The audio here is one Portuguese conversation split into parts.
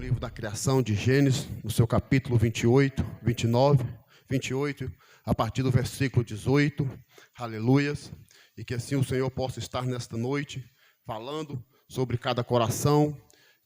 livro da criação de Gênesis, no seu capítulo 28, 29, 28, a partir do versículo 18, aleluias, e que assim o Senhor possa estar nesta noite falando sobre cada coração,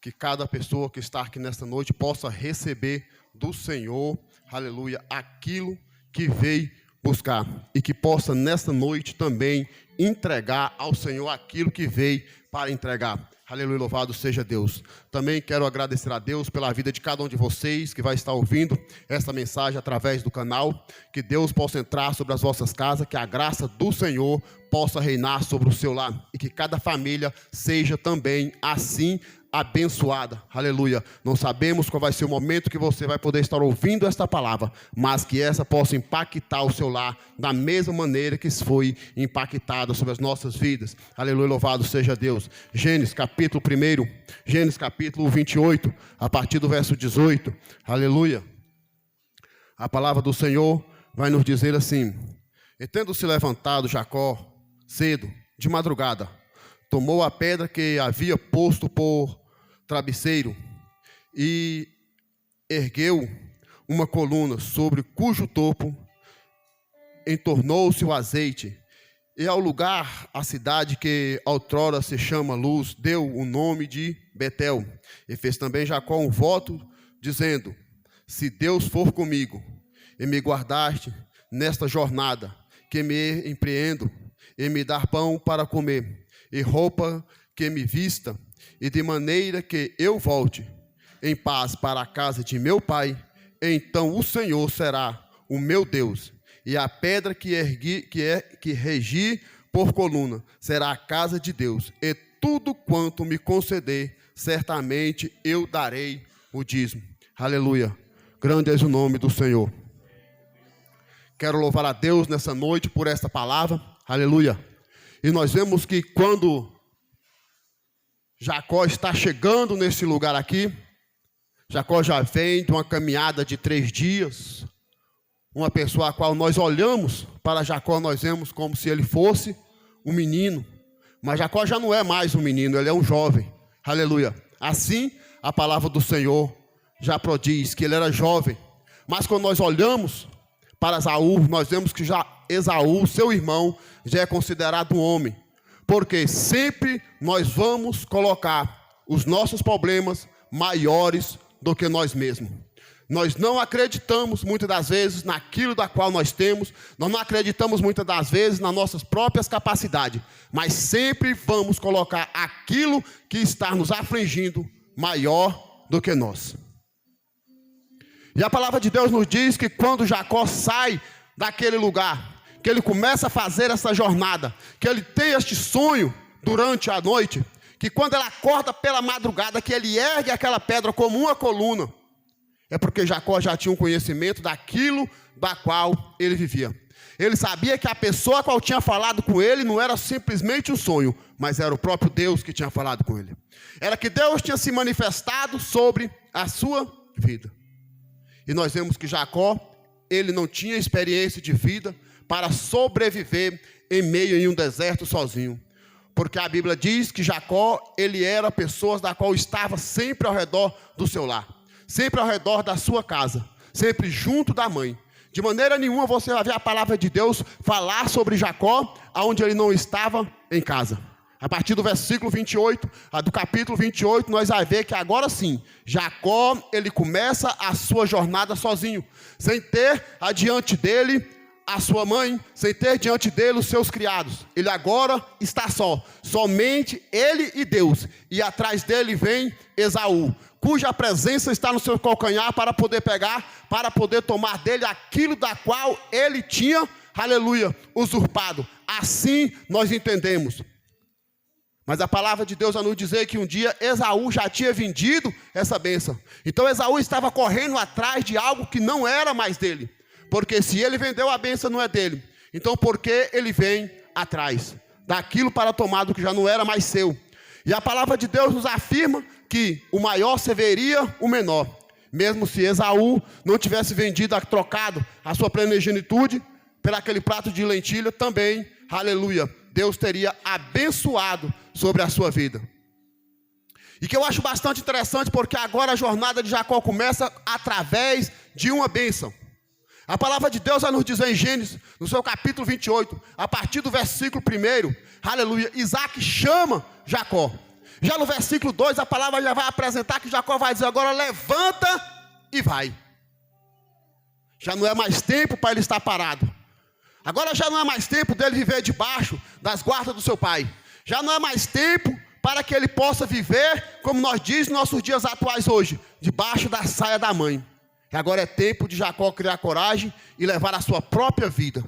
que cada pessoa que está aqui nesta noite possa receber do Senhor, aleluia, aquilo que veio buscar, e que possa nesta noite também entregar ao Senhor aquilo que veio para entregar. Aleluia, louvado seja Deus. Também quero agradecer a Deus pela vida de cada um de vocês que vai estar ouvindo esta mensagem através do canal. Que Deus possa entrar sobre as vossas casas, que a graça do Senhor possa reinar sobre o seu lar e que cada família seja também assim abençoada. Aleluia. Não sabemos qual vai ser o momento que você vai poder estar ouvindo esta palavra, mas que essa possa impactar o seu lar da mesma maneira que foi impactada sobre as nossas vidas. Aleluia, louvado seja Deus. Gênesis capítulo 1, Gênesis capítulo 28, a partir do verso 18. Aleluia. A palavra do Senhor vai nos dizer assim: e tendo-se levantado Jacó cedo, de madrugada, tomou a pedra que havia posto por travesseiro e ergueu uma coluna, sobre cujo topo entornou-se o azeite, e ao lugar, a cidade que outrora se chama Luz, deu o nome de Betel. E fez também Jacó um voto, dizendo: se Deus for comigo, e me guardaste nesta jornada, que me empreendo, e me dar pão para comer, e roupa que me vista, e de maneira que eu volte em paz para a casa de meu pai, então o Senhor será o meu Deus, e a pedra que regi por coluna será a casa de Deus, e tudo quanto me conceder, certamente eu darei o dízimo. Aleluia. Grande é o nome do Senhor. Quero louvar a Deus nessa noite por esta palavra. Aleluia. E nós vemos que quando Jacó está chegando nesse lugar aqui, Jacó já vem de uma caminhada de 3 dias, uma pessoa a qual nós olhamos para Jacó, nós vemos como se ele fosse um menino, mas Jacó já não é mais um menino, ele é um jovem. Aleluia. Assim, a palavra do Senhor já prodiz que ele era jovem, mas quando nós olhamos para Esaú, nós vemos que já Esaú, seu irmão, já é considerado um homem, porque sempre nós vamos colocar os nossos problemas maiores do que nós mesmos. Nós não acreditamos muitas das vezes naquilo da qual nós temos, nós não acreditamos muitas das vezes nas nossas próprias capacidades, mas sempre vamos colocar aquilo que está nos afligindo maior do que nós. E a palavra de Deus nos diz que quando Jacó sai daquele lugar, que ele começa a fazer essa jornada, que ele tem este sonho durante a noite, que quando ele acorda pela madrugada, que ele ergue aquela pedra como uma coluna, é porque Jacó já tinha um conhecimento daquilo da qual ele vivia. Ele sabia que a pessoa a qual tinha falado com ele não era simplesmente um sonho, mas era o próprio Deus que tinha falado com ele. Era que Deus tinha se manifestado sobre a sua vida. E nós vemos que Jacó, ele não tinha experiência de vida para sobreviver em meio a um deserto sozinho. Porque a Bíblia diz que Jacó, ele era pessoa da qual estava sempre ao redor do seu lar, sempre ao redor da sua casa, sempre junto da mãe. De maneira nenhuma você vai ver a palavra de Deus falar sobre Jacó, onde ele não estava em casa. A partir do versículo 28, do capítulo 28, nós vamos ver que agora sim, Jacó, ele começa a sua jornada sozinho, sem ter adiante dele a sua mãe, sem ter diante dele os seus criados. Ele agora está só, somente ele e Deus. E atrás dele vem Esaú, cuja presença está no seu calcanhar para poder pegar, para poder tomar dele aquilo da qual ele tinha, aleluia, usurpado. Assim nós entendemos. Mas a palavra de Deus vai nos dizer que um dia Esaú já tinha vendido essa bênção. Então Esaú estava correndo atrás de algo que não era mais dele. Porque se ele vendeu a bênção, não é dele. Então por que ele vem atrás daquilo para tomar do que já não era mais seu? E a palavra de Deus nos afirma que o maior serviria o menor. Mesmo se Esaú não tivesse vendido, trocado a sua primogenitura por aquele prato de lentilha, também, aleluia, Deus teria abençoado sobre a sua vida. E que eu acho bastante interessante, porque agora a jornada de Jacó começa através de uma bênção. A palavra de Deus vai nos dizer em Gênesis, no seu capítulo 28, a partir do versículo 1, aleluia, Isaac chama Jacó. Já no versículo 2, a palavra já vai apresentar que Jacó vai dizer agora, levanta e vai. Já não é mais tempo para ele estar parado. Agora já não é mais tempo dele viver debaixo das guardas do seu pai. Já não é mais tempo para que ele possa viver, como nós dizemos nos nossos dias atuais hoje, debaixo da saia da mãe. E agora é tempo de Jacó criar coragem e levar a sua própria vida.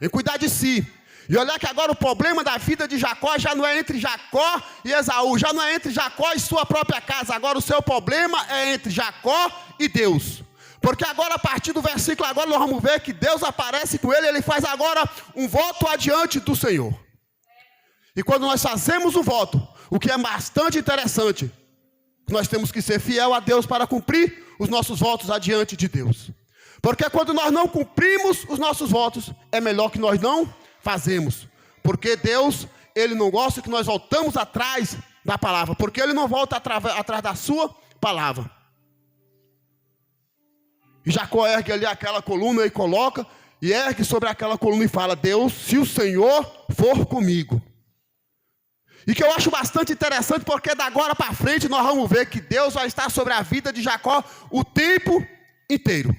Em cuidar de si. E olhar que agora o problema da vida de Jacó já não é entre Jacó e Esaú. Já não é entre Jacó e sua própria casa. Agora o seu problema é entre Jacó e Deus. Porque agora a partir do versículo agora nós vamos ver que Deus aparece com ele. Ele faz agora um voto adiante do Senhor. E quando nós fazemos um voto, o que é bastante interessante, nós temos que ser fiel a Deus para cumprir os nossos votos adiante de Deus. Porque quando nós não cumprimos os nossos votos, é melhor que nós não fazemos. Porque Deus, Ele não gosta que nós voltamos atrás da palavra. Porque Ele não volta atrás da sua palavra. E Jacó ergue ali aquela coluna e coloca, e ergue sobre aquela coluna e fala, Deus, se o Senhor for comigo. E que eu acho bastante interessante, porque da agora para frente nós vamos ver que Deus vai estar sobre a vida de Jacó o tempo inteiro.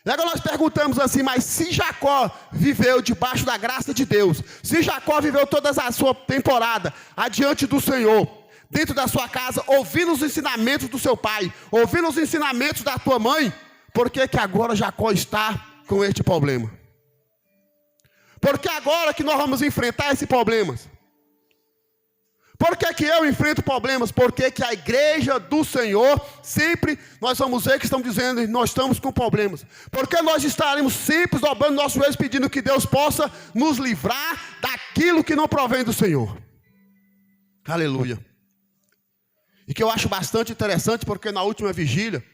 E agora nós perguntamos assim, mas se Jacó viveu debaixo da graça de Deus, se Jacó viveu toda a sua temporada adiante do Senhor, dentro da sua casa, ouvindo os ensinamentos do seu pai, ouvindo os ensinamentos da tua mãe, por que que agora Jacó está com este problema? Porque agora que nós vamos enfrentar esse problema? Por que que eu enfrento problemas? Porque que a igreja do Senhor, sempre nós vamos ver que estão dizendo que nós estamos com problemas. Porque nós estaremos sempre dobrando nossos joelhos pedindo que Deus possa nos livrar daquilo que não provém do Senhor. Aleluia. E que eu acho bastante interessante, porque na última vigília,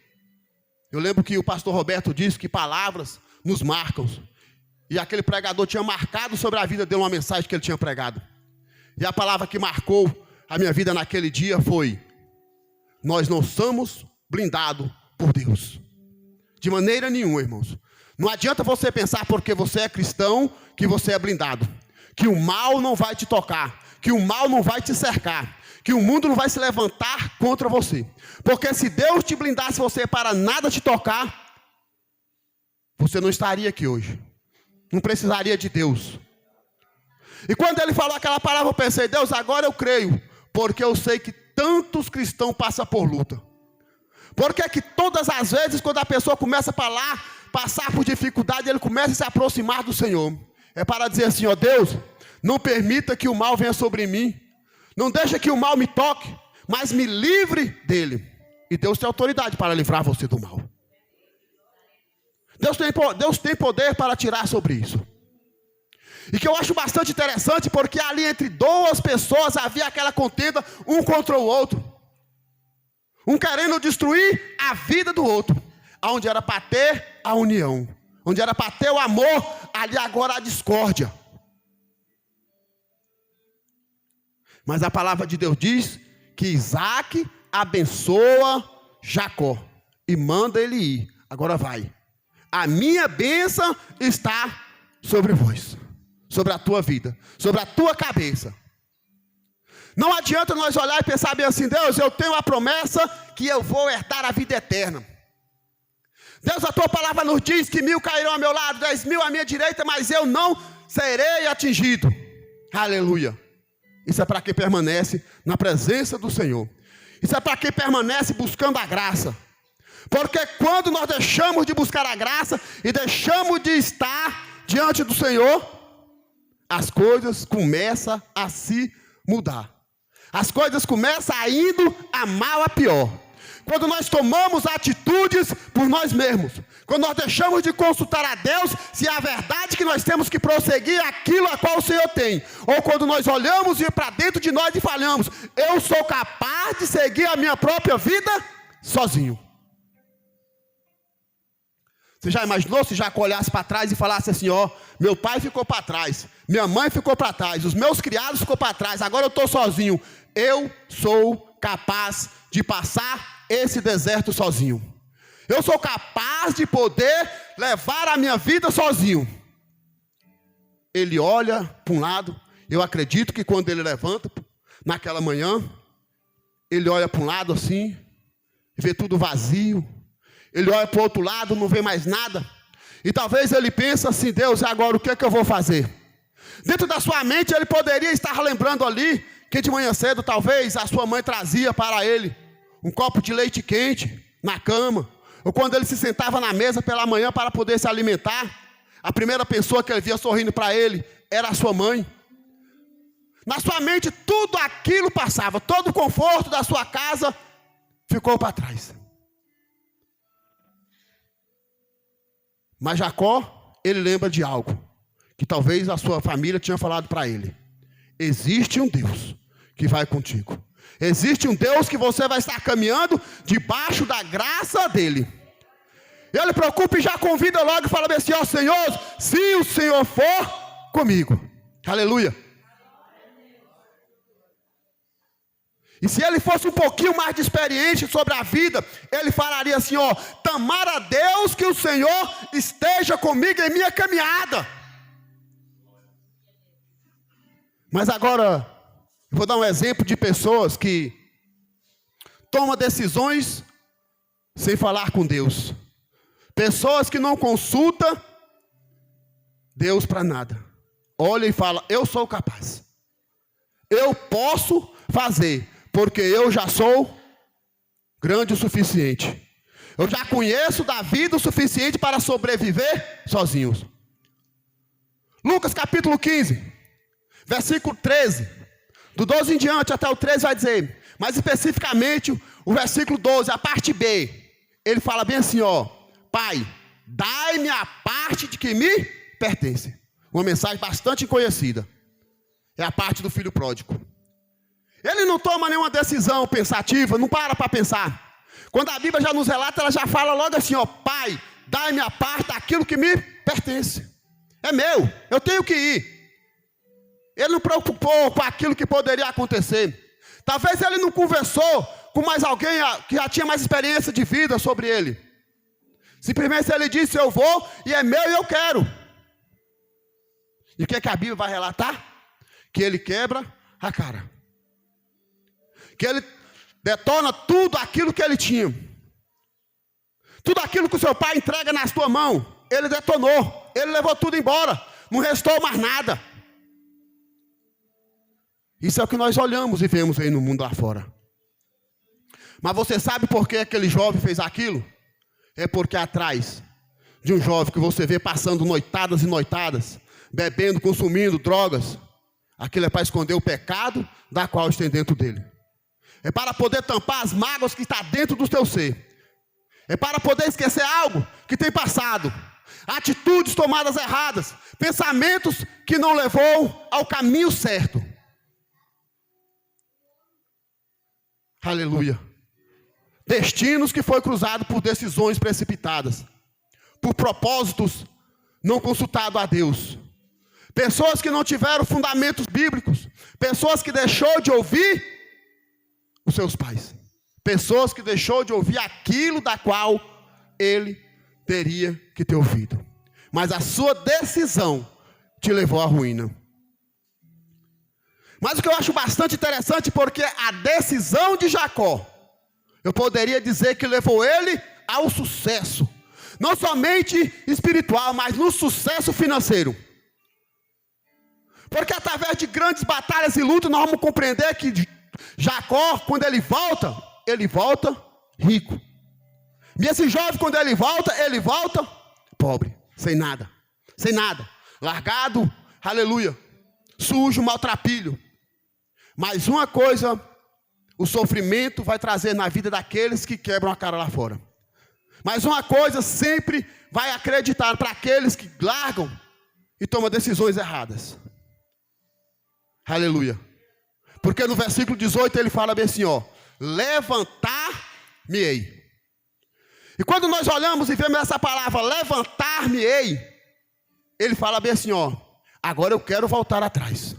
eu lembro que o pastor Roberto disse que palavras nos marcam. E aquele pregador tinha marcado sobre a vida dele uma mensagem que ele tinha pregado. E a palavra que marcou a minha vida naquele dia foi: nós não somos blindados por Deus. De maneira nenhuma, irmãos. Não adianta você pensar porque você é cristão que você é blindado. Que o mal não vai te tocar. Que o mal não vai te cercar. Que o mundo não vai se levantar contra você. Porque se Deus te blindasse você para nada te tocar, você não estaria aqui hoje. Não precisaria de Deus. E quando ele falou aquela palavra, eu pensei, Deus, agora eu creio, porque eu sei que tantos cristãos passam por luta. Porque que todas as vezes, quando a pessoa começa a passar por dificuldade, ele começa a se aproximar do Senhor. É para dizer assim, ó Deus, não permita que o mal venha sobre mim. Não deixa que o mal me toque, mas me livre dele. E Deus tem autoridade para livrar você do mal. Deus tem poder para tirar sobre isso. E que eu acho bastante interessante, porque ali entre duas pessoas havia aquela contenda, um contra o outro. Um querendo destruir a vida do outro. Onde era para ter a união. Onde era para ter o amor, ali agora a discórdia. Mas a palavra de Deus diz que Isaac abençoa Jacó. E manda ele ir. Agora vai. A minha bênção está sobre vós. Sobre a tua vida, sobre a tua cabeça. Não adianta nós olhar e pensar bem assim, Deus, eu tenho a promessa que eu vou herdar a vida eterna. Deus, a tua palavra nos diz que 1000 cairão ao meu lado, 10.000 à minha direita, mas eu não serei atingido. Aleluia. Isso é para quem permanece na presença do Senhor. Isso é para quem permanece buscando a graça. Porque quando nós deixamos de buscar a graça e deixamos de estar diante do Senhor, as coisas começam a se mudar. As coisas começam a indo a mal a pior. Quando nós tomamos atitudes por nós mesmos. Quando nós deixamos de consultar a Deus se é a verdade que nós temos que prosseguir aquilo a qual o Senhor tem. Ou quando nós olhamos para dentro de nós e falamos, eu sou capaz de seguir a minha própria vida sozinho. Você já imaginou se Jacó olhasse para trás e falasse assim, ó, meu pai ficou para trás, minha mãe ficou para trás, os meus criados ficou para trás, agora eu estou sozinho. Eu sou capaz de passar esse deserto sozinho. Eu sou capaz de poder levar a minha vida sozinho. Ele olha para um lado, eu acredito que quando ele levanta, naquela manhã, ele olha para um lado assim, vê tudo vazio. Ele olha para o outro lado, não vê mais nada. E talvez ele pense assim, Deus, agora o que é que eu vou fazer? Dentro da sua mente ele poderia estar lembrando ali, que de manhã cedo talvez a sua mãe trazia para ele um copo de leite quente na cama. Ou quando ele se sentava na mesa pela manhã para poder se alimentar, a primeira pessoa que ele via sorrindo para ele era a sua mãe. Na sua mente tudo aquilo passava, todo o conforto da sua casa ficou para trás. Mas Jacó, ele lembra de algo, que talvez a sua família tinha falado para ele. Existe um Deus que vai contigo. Existe um Deus que você vai estar caminhando debaixo da graça dele. Ele preocupa e já convida logo e fala assim, ó Senhor, se o Senhor for comigo. Aleluia. E se ele fosse um pouquinho mais de experiente sobre a vida, ele falaria assim, ó, tomara a Deus que o Senhor esteja comigo em minha caminhada. Mas agora, eu vou dar um exemplo de pessoas que tomam decisões sem falar com Deus. Pessoas que não consultam Deus para nada. Olha e fala, eu sou capaz. Eu posso fazer. Porque eu já sou grande o suficiente. Eu já conheço da vida o suficiente para sobreviver sozinhos. Lucas capítulo 15, versículo 13. Do 12 em diante até o 13 vai dizer. Mais especificamente o versículo 12, a parte B. Ele fala bem assim, ó. Pai, dai-me a parte de que me pertence. Uma mensagem bastante conhecida. É a parte do filho pródigo. Ele não toma nenhuma decisão pensativa, não para pensar. Quando a Bíblia já nos relata, ela já fala logo assim, ó, Pai, dai-me a parte daquilo que me pertence. É meu, eu tenho que ir. Ele não preocupou com aquilo que poderia acontecer. Talvez ele não conversou com mais alguém que já tinha mais experiência de vida sobre ele. Simplesmente ele disse, eu vou e é meu e eu quero. E o que é que a Bíblia vai relatar? Que ele quebra a cara. Que ele detona tudo aquilo que ele tinha. Tudo aquilo que o seu pai entrega na sua mão, ele detonou. Ele levou tudo embora. Não restou mais nada. Isso é o que nós olhamos e vemos aí no mundo lá fora. Mas você sabe por que aquele jovem fez aquilo? É porque atrás de um jovem que você vê passando noitadas e noitadas, bebendo, consumindo drogas, aquilo é para esconder o pecado da qual está dentro dele. É para poder tampar as mágoas que está dentro do teu ser. É para poder esquecer algo que tem passado. Atitudes tomadas erradas. Pensamentos que não levou ao caminho certo. Aleluia. Destinos que foi cruzado por decisões precipitadas. Por propósitos não consultados a Deus. Pessoas que não tiveram fundamentos bíblicos. Pessoas que deixou de ouvir os seus pais. Pessoas que deixou de ouvir aquilo da qual ele teria que ter ouvido. Mas a sua decisão te levou à ruína. Mas o que eu acho bastante interessante, porque a decisão de Jacó, eu poderia dizer que levou ele ao sucesso. Não somente espiritual, mas no sucesso financeiro. Porque através de grandes batalhas e lutas, nós vamos compreender que Jacó, quando ele volta rico. E esse jovem, quando ele volta pobre, sem nada. Largado, aleluia, sujo, maltrapilho. Mas uma coisa, o sofrimento vai trazer na vida daqueles que quebram a cara lá fora. Mas uma coisa sempre vai acreditar para aqueles que largam e tomam decisões erradas. Aleluia. Porque no versículo 18 ele fala bem assim, ó. Levantar-me-ei. E quando nós olhamos e vemos essa palavra, levantar-me-ei, ele fala bem assim, ó, agora eu quero voltar atrás.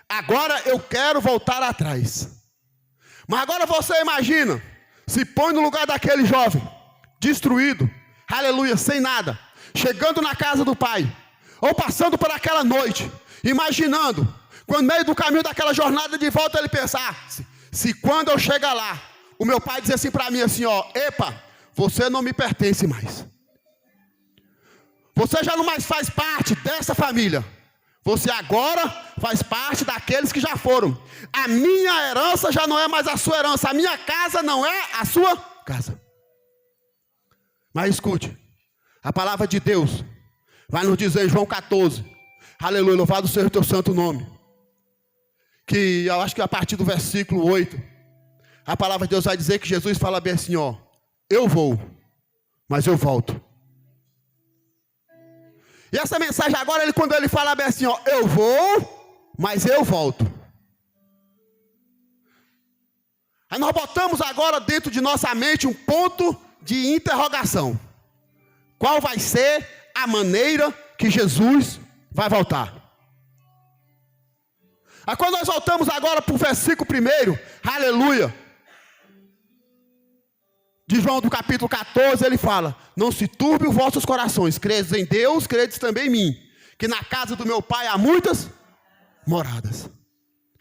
Agora eu quero voltar atrás. Mas agora você imagina, se põe no lugar daquele jovem, destruído, aleluia, sem nada, chegando na casa do pai, ou passando por aquela noite, imaginando, quando no meio do caminho daquela jornada de volta ele pensar, se quando eu chegar lá, o meu pai dizer assim para mim assim, ó, epa, você não me pertence mais. Você já não mais faz parte dessa família. Você agora faz parte daqueles que já foram. A minha herança já não é mais a sua herança. A minha casa não é a sua casa. Mas escute, a palavra de Deus vai nos dizer em João 14, aleluia, louvado seja o teu santo nome. Que eu acho que a partir do versículo 8, a palavra de Deus vai dizer que Jesus fala bem assim, ó, eu vou, mas eu volto. E essa mensagem agora, quando ele fala bem assim, ó, eu vou, mas eu volto. Aí nós botamos agora dentro de nossa mente um ponto de interrogação. Qual vai ser a maneira que Jesus vai voltar? Aí quando nós voltamos agora para o versículo 1, aleluia, de João do capítulo 14, ele fala, não se turbe os vossos corações, credes em Deus, credes também em mim, que na casa do meu pai há muitas moradas.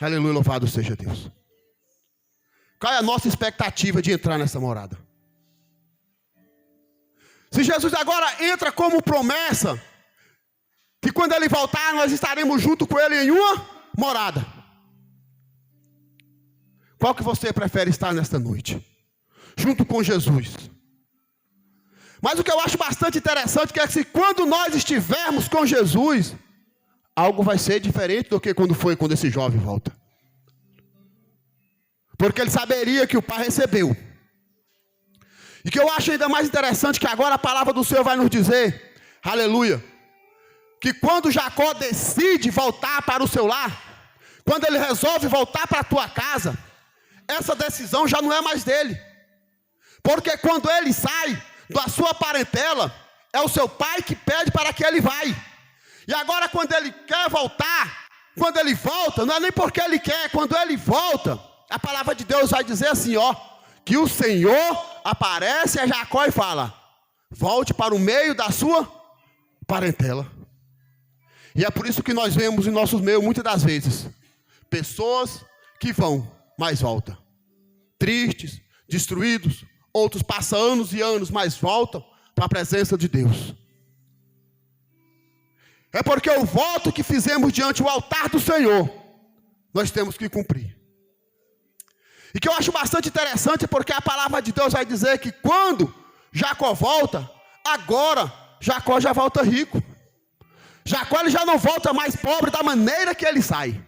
Aleluia, louvado seja Deus. Qual é a nossa expectativa de entrar nessa morada? Se Jesus agora entra como promessa, que quando ele voltar, nós estaremos junto com ele em uma morada. Qual que você prefere estar nesta noite? Junto com Jesus. Mas o que eu acho bastante interessante é que se quando nós estivermos com Jesus, algo vai ser diferente do que quando esse jovem volta. Porque ele saberia que o pai recebeu. E que eu acho ainda mais interessante que agora a palavra do Senhor vai nos dizer, aleluia, que quando Jacó decide voltar para o seu lar, quando ele resolve voltar para a tua casa, essa decisão já não é mais dele. Porque quando ele sai da sua parentela, é o seu pai que pede para que ele vai. E agora quando ele quer voltar, quando ele volta, não é nem porque ele quer, quando ele volta, a palavra de Deus vai dizer assim, ó, que o Senhor aparece a Jacó e fala, volte para o meio da sua parentela. E é por isso que nós vemos em nossos meios, muitas das vezes, pessoas que vão, mas voltam. Tristes, destruídos, outros passam anos e anos, mas voltam para a presença de Deus. É porque o voto que fizemos diante do altar do Senhor, nós temos que cumprir. E que eu acho bastante interessante, porque a palavra de Deus vai dizer que quando Jacó volta, agora Jacó já volta rico. Jacó ele já não volta mais pobre da maneira que ele sai.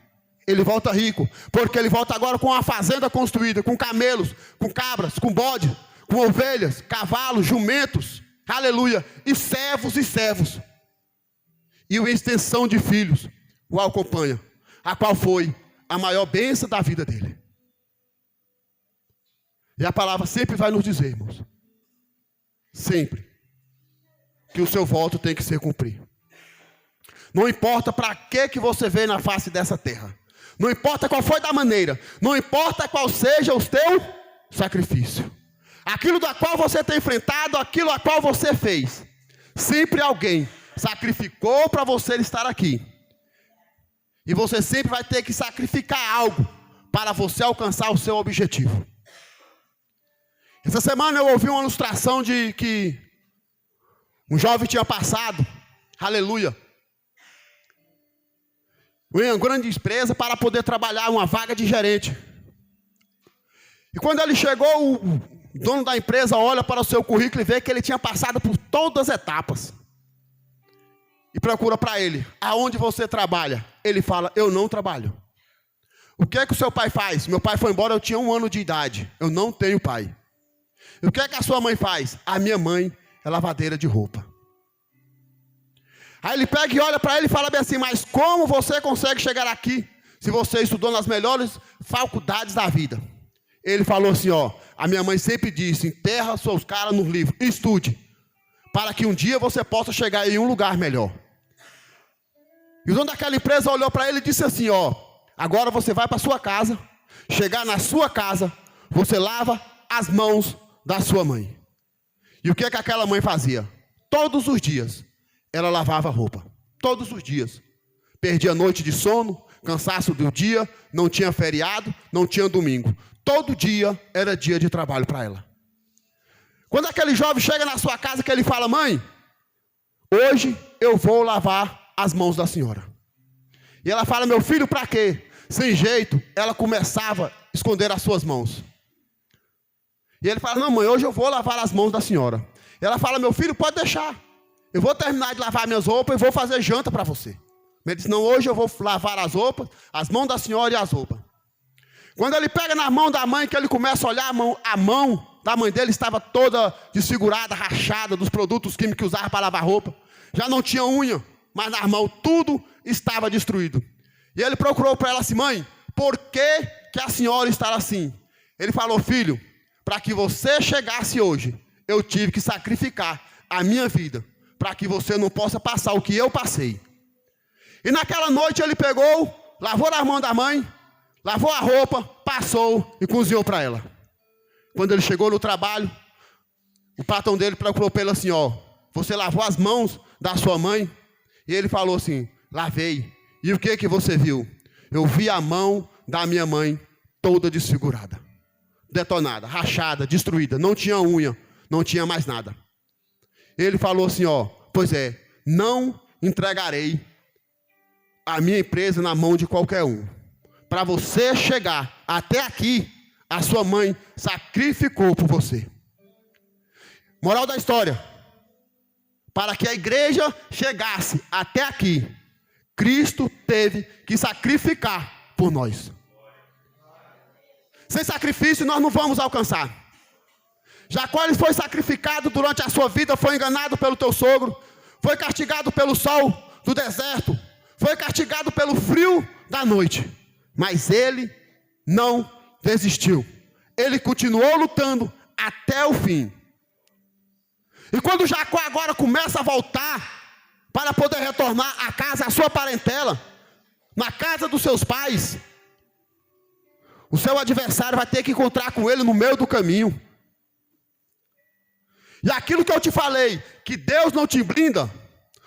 Ele volta rico, porque ele volta agora com uma fazenda construída, com camelos, com cabras, com bode, com ovelhas, cavalos, jumentos, aleluia, e servos, e uma extensão de filhos o acompanha, a qual foi a maior bênção da vida dele. E a palavra sempre vai nos dizer, irmãos, sempre, que o seu voto tem que ser cumprido. Não importa para que você veio na face dessa terra, não importa qual foi da maneira, não importa qual seja o teu sacrifício, aquilo da qual você tem enfrentado, aquilo a qual você fez, sempre alguém sacrificou para você estar aqui. E você sempre vai ter que sacrificar algo para você alcançar o seu objetivo. Essa semana eu ouvi uma ilustração de que um jovem tinha passado, aleluia, em uma grande empresa para poder trabalhar uma vaga de gerente. E quando ele chegou, o dono da empresa olha para o seu currículo e vê que ele tinha passado por todas as etapas. E procura para ele, aonde você trabalha? Ele fala, eu não trabalho. O que é que o seu pai faz? Meu pai foi embora, eu tinha 1 ano de idade. Eu não tenho pai. E o que é que a sua mãe faz? A minha mãe é lavadeira de roupa. Aí ele pega e olha para ele e fala bem assim, mas como você consegue chegar aqui, se você estudou nas melhores faculdades da vida? Ele falou assim, ó, a minha mãe sempre disse: enterra seus caras nos livros, estude, para que um dia você possa chegar em um lugar melhor. E o dono daquela empresa olhou para ele e disse assim: ó, agora você vai para sua casa, chegar na sua casa, você lava as mãos da sua mãe. E o que aquela mãe fazia? Todos os dias ela lavava roupa, todos os dias. Perdia noite de sono, cansaço do dia, não tinha feriado, não tinha domingo. Todo dia era dia de trabalho para ela. Quando aquele jovem chega na sua casa, que ele fala: mãe, hoje eu vou lavar as mãos da senhora. E ela fala: meu filho, para quê? Sem jeito, ela começava a esconder as suas mãos. E ele fala: não, mãe, hoje eu vou lavar as mãos da senhora. E ela fala: meu filho, pode deixar. Eu vou terminar de lavar minhas roupas e vou fazer janta para você. Ele disse: não, hoje eu vou lavar as roupas, as mãos da senhora e as roupas. Quando ele pega na mão da mãe, que ele começa a olhar a mão da mãe dele estava toda desfigurada, rachada dos produtos químicos que usava para lavar roupa. Já não tinha unha, mas na mão tudo estava destruído. E ele procurou para ela assim: mãe, por que a senhora está assim? Ele falou: filho, para que você chegasse hoje, eu tive que sacrificar a minha vida, para que você não possa passar o que eu passei. E naquela noite ele pegou, lavou as mãos da mãe, lavou a roupa, passou e cozinhou para ela. Quando ele chegou no trabalho, o patrão dele procurou para ele assim: ó, você lavou as mãos da sua mãe? E ele falou assim: lavei. E o que você viu? Eu vi a mão da minha mãe toda desfigurada, detonada, rachada, destruída, não tinha unha, não tinha mais nada. Ele falou assim: ó, pois é, não entregarei a minha empresa na mão de qualquer um. Para você chegar até aqui, a sua mãe sacrificou por você. Moral da história: para que a igreja chegasse até aqui, Cristo teve que sacrificar por nós. Sem sacrifício nós não vamos alcançar. Jacó, ele foi sacrificado durante a sua vida, foi enganado pelo teu sogro, foi castigado pelo sol do deserto, foi castigado pelo frio da noite, mas ele não desistiu. Ele continuou lutando até o fim. E quando Jacó agora começa a voltar para poder retornar à casa, à sua parentela, na casa dos seus pais, o seu adversário vai ter que encontrar com ele no meio do caminho. E aquilo que eu te falei, que Deus não te blinda,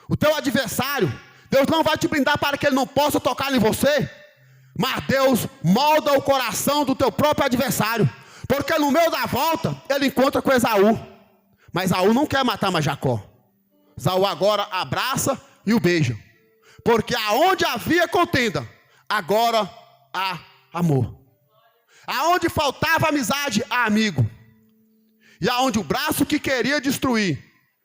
o teu adversário, Deus não vai te blindar para que ele não possa tocar em você, mas Deus molda o coração do teu próprio adversário, porque no meio da volta, ele encontra com Esaú, mas Esaú não quer matar mais Jacó. Esaú agora abraça e o beija, porque aonde havia contenda, agora há amor. Aonde faltava amizade, há amigo. E aonde o braço que queria destruir,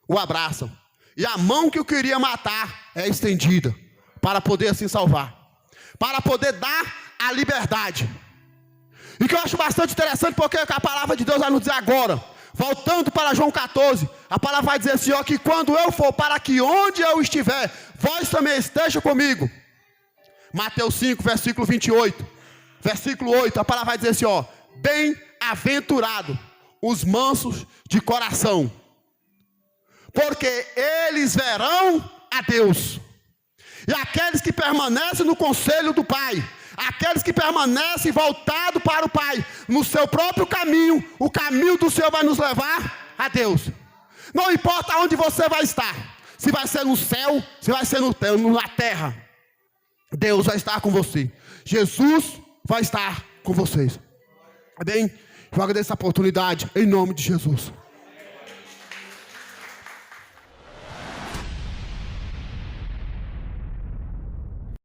o abraçam. E a mão que o queria matar é estendida, para poder assim salvar, para poder dar a liberdade. E que eu acho bastante interessante, porque a palavra de Deus vai nos dizer agora, voltando para João 14, a palavra vai dizer assim, ó, que quando eu for, para que onde eu estiver, vós também esteja comigo. Mateus 5, versículo 28, versículo 8, a palavra vai dizer assim, ó, bem-aventurado os mansos de coração, porque eles verão a Deus. E aqueles que permanecem no conselho do Pai, aqueles que permanecem voltados para o Pai, no seu próprio caminho, o caminho do Senhor vai nos levar a Deus. Não importa onde você vai estar, se vai ser no céu, se vai ser na terra, Deus vai estar com você. Jesus vai estar com vocês. Amém? Eu agradeço essa oportunidade, em nome de Jesus.